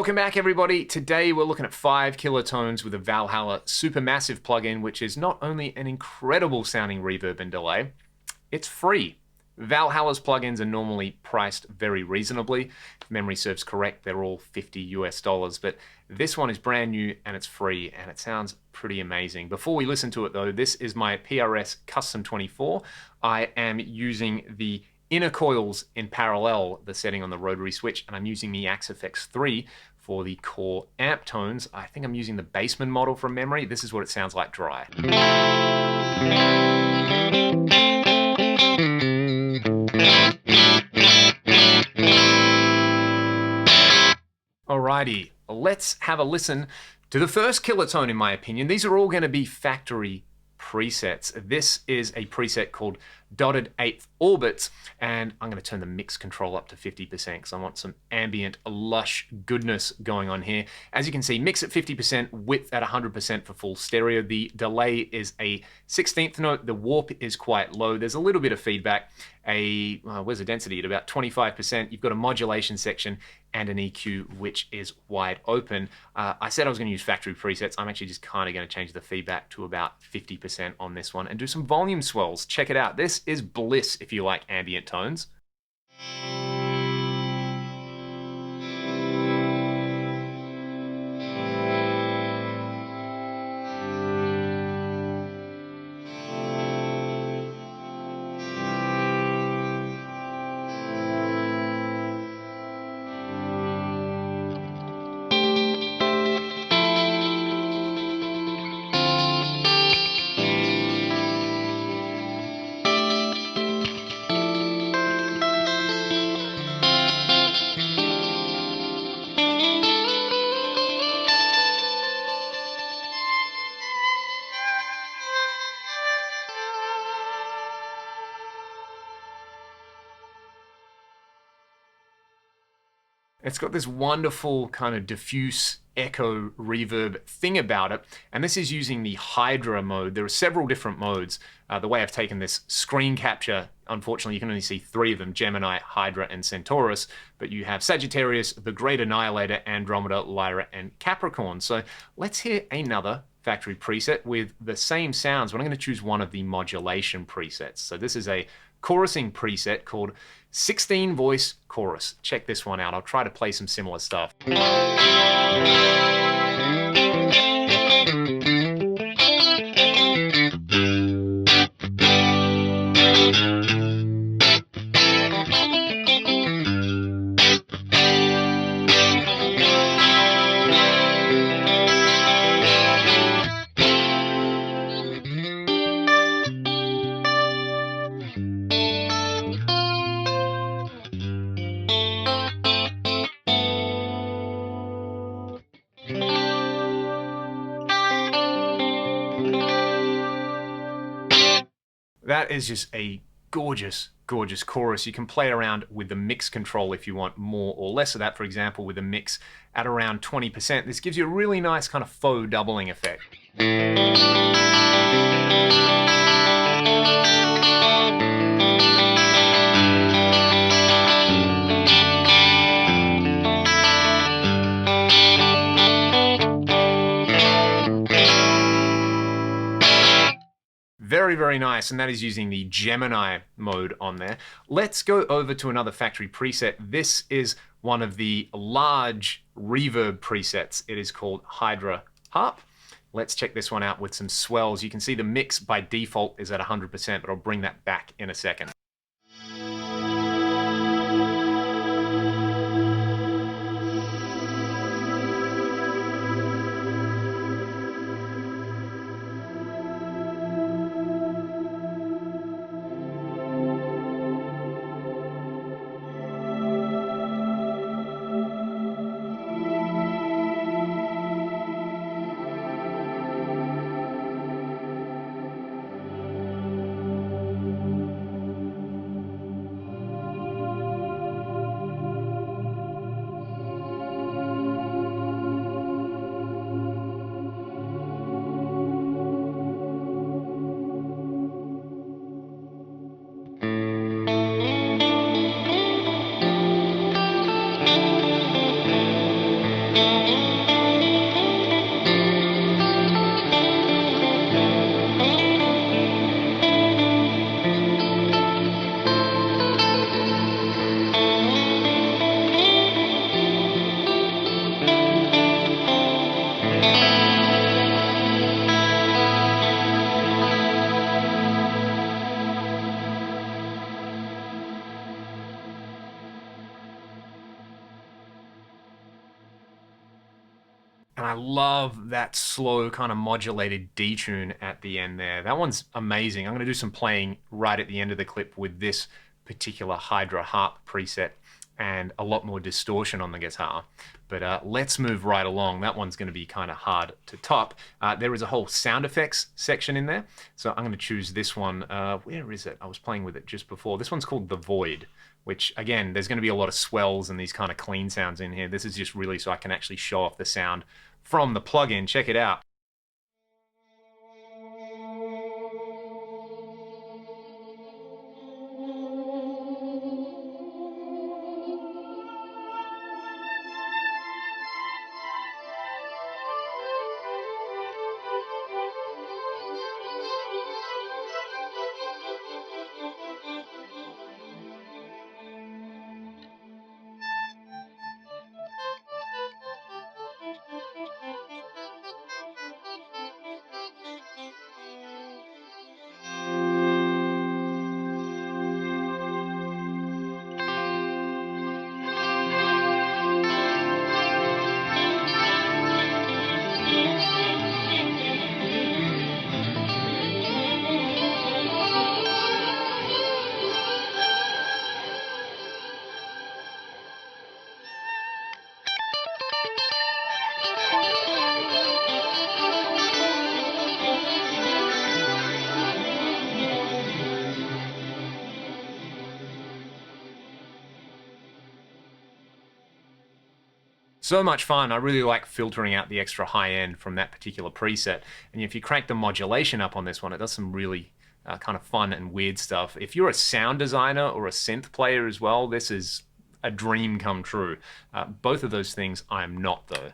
Welcome back, everybody. Today we're looking at 5 kilotones with a Valhalla Supermassive plugin, which is not only an incredible sounding reverb and delay, it's free. Valhalla's plugins are normally priced very reasonably. If memory serves correct, they're all $50 US, but this one is brand new and it's free and it sounds pretty amazing. Before we listen to it though, this is my PRS Custom 24. I am using the inner coils in parallel, the setting on the rotary switch, and I'm using the Axe-Fx 3 for the core amp tones. I think I'm using the Bassman model from memory. This is what it sounds like dry. Alrighty, let's have a listen to the first kilotone in my opinion. These are all going to be factory presets. This is a preset called Dotted Eighth Orbits, and I'm going to turn the mix control up to 50% because I want some ambient lush goodness going on here. As you can see, mix at 50%, width at 100% for full stereo. The delay is a 16th note. The warp is quite low. There's a little bit of feedback. Where's the density? At about 25%. You've got a modulation section and an EQ which is wide open. I said I was going to use factory presets. I'm actually just kind of going to change the feedback to about 50% on this one and do some volume swells. Check it out. This is bliss if you like ambient tones. It's got this wonderful kind of diffuse echo reverb thing about it, and this is using the Hydra mode. There are several different modes. The way I've taken this screen capture, unfortunately you can only see 3 of them, Gemini, Hydra, and Centaurus, but you have Sagittarius, the Great Annihilator, Andromeda, Lyra, and Capricorn. So let's hear another factory preset with the same sounds, but I'm going to choose one of the modulation presets. So this is a chorusing preset called 16 voice chorus. Check this one out. I'll try to play some similar stuff. That is just a gorgeous, gorgeous chorus. You can play around with the mix control if you want more or less of that. For example, with a mix at around 20%, this gives you a really nice kind of faux doubling effect. Very, very nice, and that is using the Gemini mode on there. Let's go over to another factory preset. This is one of the large reverb presets. It is called Hydra Hop. Let's check this one out with some swells. You can see the mix by default is at 100%, but I'll bring that back in a second. And I love that slow kind of modulated detune at the end there. That one's amazing. I'm going to do some playing right at the end of the clip with this particular Hydra Hop preset and a lot more distortion on the guitar. But let's move right along. That one's going to be kind of hard to top. There is a whole sound effects section in there. So I'm going to choose this one. Where is it? I was playing with it just before. This one's called The Void, which again, there's going to be a lot of swells and these kind of clean sounds in here. This is just really so I can actually show off the sound from the plugin. Check it out. So much fun. I really like filtering out the extra high end from that particular preset. And if you crank the modulation up on this one, it does some really kind of fun and weird stuff. If you're a sound designer or a synth player as well, this is a dream come true. Both of those things I am not, though.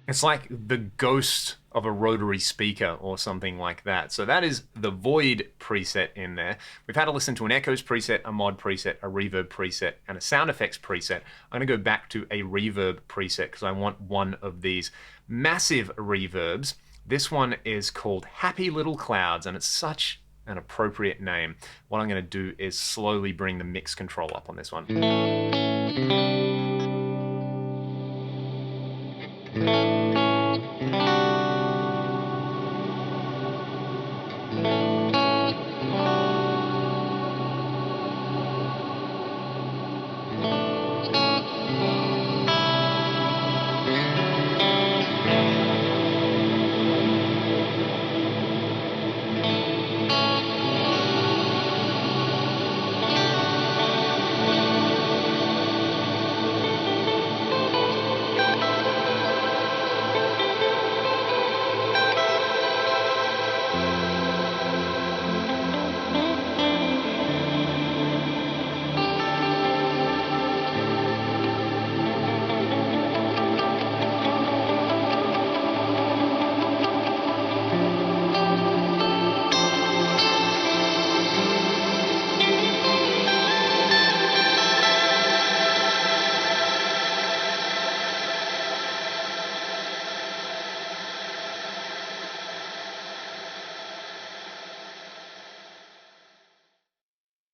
It's like the ghost of a rotary speaker or something like that. So that is the Void preset in there. We've had to listen to an echoes preset, a mod preset, a reverb preset, and a sound effects preset. I'm gonna go back to a reverb preset because I want one of these massive reverbs. This one is called Happy Little Clouds, and it's such an appropriate name. What I'm gonna do is slowly bring the mix control up on this one.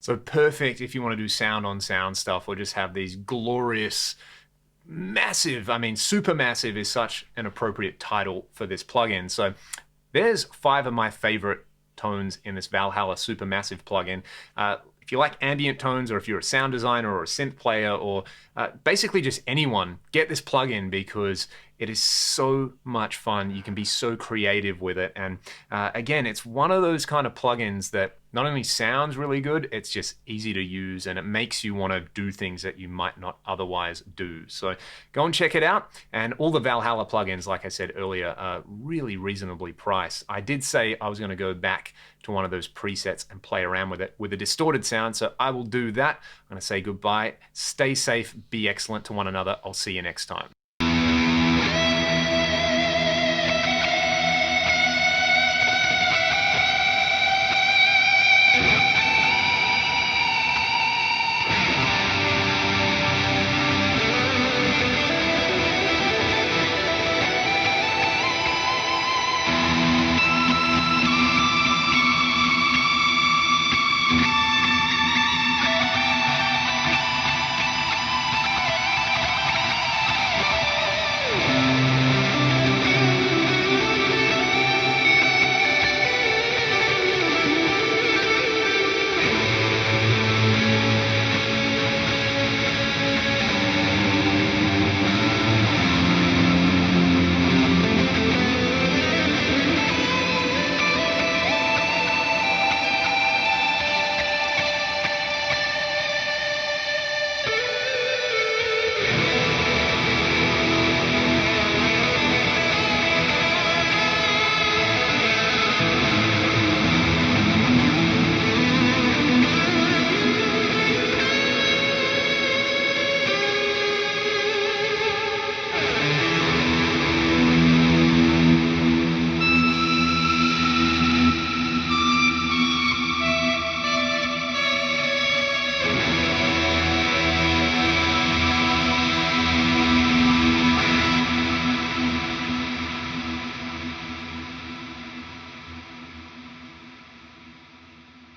So perfect if you want to do sound on sound stuff or just have these glorious, massive, I mean, Supermassive is such an appropriate title for this plugin. So there's 5 of my favorite tones in this Valhalla Supermassive plugin. If you like ambient tones, or if you're a sound designer or a synth player, or basically just anyone, get this plugin because it is so much fun. You can be so creative with it. And again, it's one of those kind of plugins that not only sounds really good, it's just easy to use and it makes you want to do things that you might not otherwise do. So go and check it out. And all the Valhalla plugins, like I said earlier, are really reasonably priced. I did say I was going to go back to one of those presets and play around with it with a distorted sound. So I will do that. I'm going to say goodbye. Stay safe. Be excellent to one another. I'll see you next time.